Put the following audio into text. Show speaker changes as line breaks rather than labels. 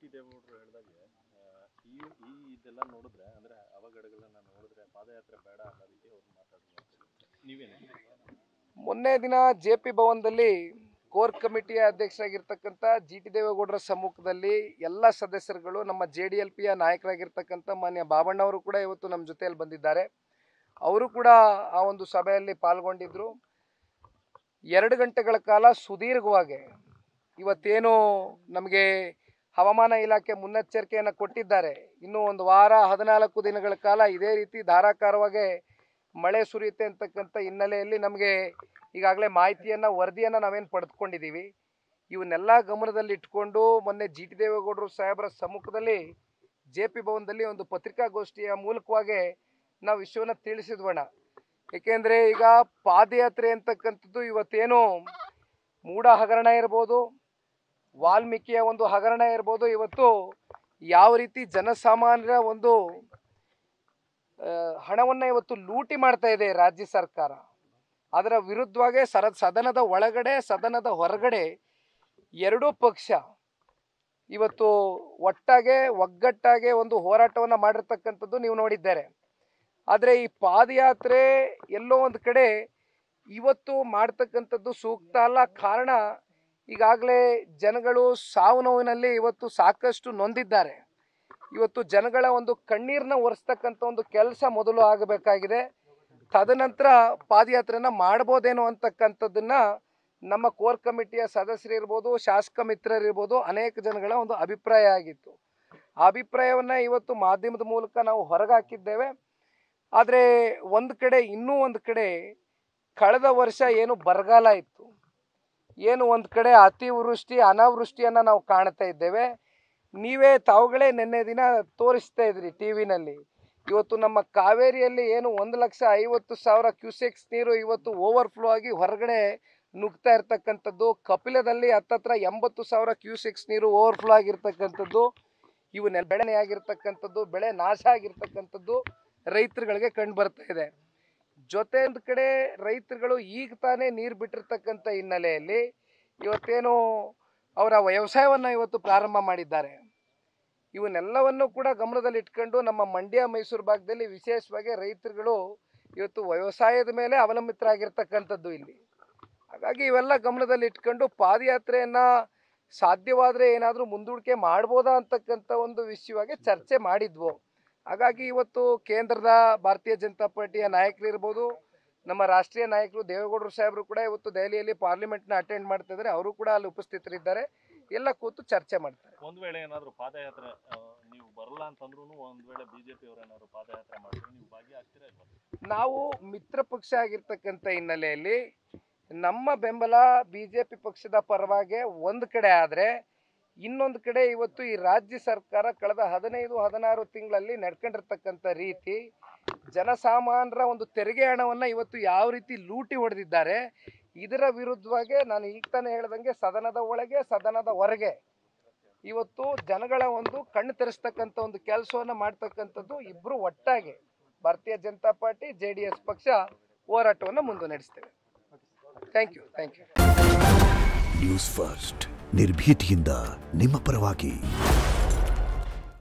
T ದೇವೇಗೌಡರು ಹೇಳಿದಾಗೆ ಈ ಇದೆಲ್ಲ ನೋಡಿದ್ರೆ ಅಂದ್ರೆ ಅವಘಡಗಳನ್ನ ನೋಡಿದ್ರೆ ಪಾದಯಾತ್ರೆ ಬೇಡ ಅನ್ನೋ ರೀತಿ ಅವ್ರು ಮಾತಾಡಿದ್ರು. ನೀವೇನು
ಮೊನ್ನೆ ದಿನ JP ಭವನದಲ್ಲಿ ಕೋರ್ ಕಮಿಟಿಯ ಅಧ್ಯಕ್ಷರಾಗಿರ್ತಕ್ಕಂಥ GT ದೇವೇಗೌಡರ ಸಮ್ಮುಖದಲ್ಲಿ ಎಲ್ಲ ಸದಸ್ಯರುಗಳು ನಮ್ಮ JDLPಯ ನಾಯಕರಾಗಿರ್ತಕ್ಕಂಥ ಮಾನ್ಯ ಬಾಬಣ್ಣವರು ಕೂಡ ಇವತ್ತು ನಮ್ಮ ಜೊತೆಯಲ್ಲಿ ಬಂದಿದ್ದಾರೆ. ಅವರು ಕೂಡ ಆ ಒಂದು ಸಭೆಯಲ್ಲಿ ಪಾಲ್ಗೊಂಡಿದ್ರು. 2 ಗಂಟೆಗಳ ಕಾಲ ಸುದೀರ್ಘವಾಗಿ ಇವತ್ತೇನು ನಮಗೆ ಹವಾಮಾನ ಇಲಾಖೆ ಮುನ್ನೆಚ್ಚರಿಕೆಯನ್ನು ಕೊಟ್ಟಿದ್ದಾರೆ, ಇನ್ನು ಒಂದು ವಾರ 14 ದಿನಗಳ ಕಾಲ ಇದೇ ರೀತಿ ಧಾರಾಕಾರವಾಗಿ ಮಳೆ ಸುರಿಯುತ್ತೆ ಅಂತಕ್ಕಂಥ ಹಿನ್ನೆಲೆಯಲ್ಲಿ ನಮಗೆ ಈಗಾಗಲೇ ಮಾಹಿತಿಯನ್ನು ವರದಿಯನ್ನು ನಾವೇನು ಪಡೆದುಕೊಂಡಿದ್ದೀವಿ. ಇವನ್ನೆಲ್ಲ ಗಮನದಲ್ಲಿ ಇಟ್ಕೊಂಡು ಮೊನ್ನೆ GT ದೇವೇಗೌಡರು ಸಾಹೇಬರ ಸಮ್ಮುಖದಲ್ಲಿ JP ಭವನದಲ್ಲಿ ಒಂದು ಪತ್ರಿಕಾಗೋಷ್ಠಿಯ ಮೂಲಕವಾಗಿ ನಾವು ವಿಷಯವನ್ನು ತಿಳಿಸಿದ್ವಣ. ಏಕೆಂದರೆ ಈಗ ಪಾದಯಾತ್ರೆ ಅಂತಕ್ಕಂಥದ್ದು ಇವತ್ತೇನು ಮೂಡ ಹಗರಣ ಇರ್ಬೋದು, ವಾಲ್ಮೀಕಿಯ ಒಂದು ಹಗರಣ ಇರ್ಬೋದು, ಇವತ್ತು ಯಾವ ರೀತಿ ಜನಸಾಮಾನ್ಯರ ಒಂದು ಹಣವನ್ನು ಇವತ್ತು ಲೂಟಿ ಮಾಡ್ತಾ ಇದೆ ರಾಜ್ಯ ಸರ್ಕಾರ, ಅದರ ವಿರುದ್ಧವಾಗಿ ಸದನದ ಒಳಗಡೆ ಸದನದ ಹೊರಗಡೆ ಎರಡೂ ಪಕ್ಷ ಇವತ್ತು ಒಗ್ಗಟ್ಟಾಗೆ ಒಂದು ಹೋರಾಟವನ್ನು ಮಾಡಿರ್ತಕ್ಕಂಥದ್ದು ನೀವು ನೋಡಿದ್ದಾರೆ. ಆದರೆ ಈ ಪಾದಯಾತ್ರೆ ಎಲ್ಲೋ ಒಂದು ಕಡೆ ಇವತ್ತು ಮಾಡ್ತಕ್ಕಂಥದ್ದು ಸೂಕ್ತ ಅಲ್ಲ. ಕಾರಣ ಈಗಾಗಲೇ ಜನಗಳು ಸಾವು ನೋವಿನಲ್ಲಿ ಇವತ್ತು ಸಾಕಷ್ಟು ನೊಂದಿದ್ದಾರೆ. ಇವತ್ತು ಜನಗಳ ಒಂದು ಕಣ್ಣೀರನ್ನ ಒರೆಸ್ತಕ್ಕಂಥ ಒಂದು ಕೆಲಸ ಮೊದಲು ಆಗಬೇಕಾಗಿದೆ. ತದನಂತರ ಪಾದಯಾತ್ರೆನ ಮಾಡ್ಬೋದೇನೋ ಅಂತಕ್ಕಂಥದ್ದನ್ನ ನಮ್ಮ ಕೋರ್ ಕಮಿಟಿಯ ಸದಸ್ಯರಿರ್ಬೋದು, ಶಾಸಕ ಮಿತ್ರರಿರ್ಬೋದು, ಅನೇಕ ಜನಗಳ ಒಂದು ಅಭಿಪ್ರಾಯ ಆಗಿತ್ತು. ಆ ಅಭಿಪ್ರಾಯವನ್ನು ಇವತ್ತು ಮಾಧ್ಯಮದ ಮೂಲಕ ನಾವು ಹೊರಗೆ ಹಾಕಿದ್ದೇವೆ. ಆದರೆ ಇನ್ನೂ ಒಂದು ಕಡೆ ಕಳೆದ ವರ್ಷ ಏನು ಬರಗಾಲ ಇತ್ತು, ಏನು ಒಂದು ಕಡೆ ಅತಿವೃಷ್ಟಿ ಅನಾವೃಷ್ಟಿಯನ್ನು ನಾವು ಕಾಣ್ತಾ ಇದ್ದೇವೆ. ತಾವುಗಳೇ ನಿನ್ನೆ ದಿನ ತೋರಿಸ್ತಾ ಇದ್ರಿ ಟಿವಿನಲ್ಲಿ. ಇವತ್ತು ನಮ್ಮ ಕಾವೇರಿಯಲ್ಲಿ ಏನು 1,50,000 ಕ್ಯೂಸೆಕ್ಸ್ ನೀರು ಇವತ್ತು ಓವರ್ಫ್ಲೋ ಆಗಿ ಹೊರಗಡೆ ನುಗ್ತಾ ಇರ್ತಕ್ಕಂಥದ್ದು. ಕಪಿಲದಲ್ಲಿ ಹತ್ತತ್ರ 80,000 ಕ್ಯೂಸೆಕ್ಸ್ ನೀರು ಓವರ್ಫ್ಲೋ ಆಗಿರ್ತಕ್ಕಂಥದ್ದು. ಇವನ್ನೆಲ್ಲ ಬೆಳೆ ಆಗಿರ್ತಕ್ಕಂಥದ್ದು, ಬೆಳೆ ನಾಶ ಆಗಿರ್ತಕ್ಕಂಥದ್ದು ರೈತರುಗಳಿಗೆ ಕಂಡು ಬರ್ತಾ ಇದೆ. ಜೊತೆ ಒಂದು ಕಡೆ ರೈತರುಗಳು ಈಗ ತಾನೇ ನೀರು ಬಿಟ್ಟಿರ್ತಕ್ಕಂಥ ಹಿನ್ನೆಲೆಯಲ್ಲಿ ಇವತ್ತೇನು ಅವರ ವ್ಯವಸಾಯವನ್ನು ಇವತ್ತು ಪ್ರಾರಂಭ ಮಾಡಿದ್ದಾರೆ. ಇವನ್ನೆಲ್ಲವನ್ನು ಕೂಡ ಗಮನದಲ್ಲಿ ಇಟ್ಕೊಂಡು ನಮ್ಮ ಮಂಡ್ಯ ಮೈಸೂರು ಭಾಗದಲ್ಲಿ ವಿಶೇಷವಾಗಿ ರೈತರುಗಳು ಇವತ್ತು ವ್ಯವಸಾಯದ ಮೇಲೆ ಅವಲಂಬಿತರಾಗಿರ್ತಕ್ಕಂಥದ್ದು ಇಲ್ಲಿ. ಹಾಗಾಗಿ ಇವೆಲ್ಲ ಗಮನದಲ್ಲಿ ಇಟ್ಕೊಂಡು ಪಾದಯಾತ್ರೆಯನ್ನು ಸಾಧ್ಯವಾದರೆ ಏನಾದರೂ ಮುಂದೂಡಿಕೆ ಮಾಡ್ಬೋದಾ ಅಂತಕ್ಕಂಥ ಒಂದು ವಿಷಯವಾಗಿ ಚರ್ಚೆ ಮಾಡಿದ್ವು. ಹಾಗಾಗಿ ಇವತ್ತು ಕೇಂದ್ರದ ಭಾರತೀಯ ಜನತಾ ಪಾರ್ಟಿಯ ನಾಯಕರಿರ್ಬೋದು, ನಮ್ಮ ರಾಷ್ಟ್ರೀಯ ನಾಯಕರು ದೇವೇಗೌಡರು ಸಾಹೇಬರು ಕೂಡ ಇವತ್ತು ದೆಹಲಿಯಲ್ಲಿ ಪಾರ್ಲಿಮೆಂಟ್ನ ಅಟೆಂಡ್ ಮಾಡ್ತಾ ಇದ್ದಾರೆ. ಅವರು ಕೂಡ ಅಲ್ಲಿ ಉಪಸ್ಥಿತರಿದ್ದಾರೆ. ಎಲ್ಲ ಕೂತು ಚರ್ಚೆ ಮಾಡ್ತಾರೆ.
ಒಂದು ವೇಳೆ ಏನಾದರೂ ಪಾದಯಾತ್ರೆ ನೀವು ಬರಲ್ಲ ಅಂತಂದ್ರೂ ಒಂದು ವೇಳೆ BJP ಅವರು ಏನಾದರೂ ಪಾದಯಾತ್ರೆ ಮಾಡಿದ್ರೆ ನೀವು ಭಾಗಿಯಾಗ್ತೀರಾ ಇಲ್ವಾ?
ನಾವು ಮಿತ್ರ ಪಕ್ಷ ಆಗಿರ್ತಕ್ಕಂಥ ಹಿನ್ನೆಲೆಯಲ್ಲಿ ನಮ್ಮ ಬೆಂಬಲ BJP ಪಕ್ಷದ ಪರವಾಗಿ ಒಂದು ಕಡೆ ಆದರೆ, ಇನ್ನೊಂದು ಕಡೆ ಇವತ್ತು ಈ ರಾಜ್ಯ ಸರ್ಕಾರ ಕಳೆದ 15-16 ತಿಂಗಳಲ್ಲಿ ನಡ್ಕೊಂಡಿರ್ತಕ್ಕಂಥ ರೀತಿ, ಜನಸಾಮಾನ್ಯರ ಒಂದು ತೆರಿಗೆ ಹಣವನ್ನು ಇವತ್ತು ಯಾವ ರೀತಿ ಲೂಟಿ ಹೊಡೆದಿದ್ದಾರೆ, ಇದರ ವಿರುದ್ಧವಾಗಿ ನಾನು ಈಗ ತಾನೇ ಹೇಳ್ದಂಗೆ ಸದನದ ಒಳಗೆ ಸದನದ ಹೊರಗೆ ಇವತ್ತು ಜನಗಳ ಒಂದು ಕಣ್ಣು ತೆರೆಸ್ತಕ್ಕಂಥ ಒಂದು ಕೆಲಸವನ್ನು ಮಾಡ್ತಕ್ಕಂಥದ್ದು ಇಬ್ಬರು ಒಟ್ಟಾಗಿ ಭಾರತೀಯ ಜನತಾ ಪಾರ್ಟಿ JDS ಪಕ್ಷ ಹೋರಾಟವನ್ನು ಮುಂದೆ ನಡೆಸ್ತೇವೆ. Thank you.
ನ್ಯೂಸ್ ಫಸ್ಟ್ ನಿರ್ಭೀತಿಯಿಂದ ನಿಮ್ಮ ಪರವಾಗಿ.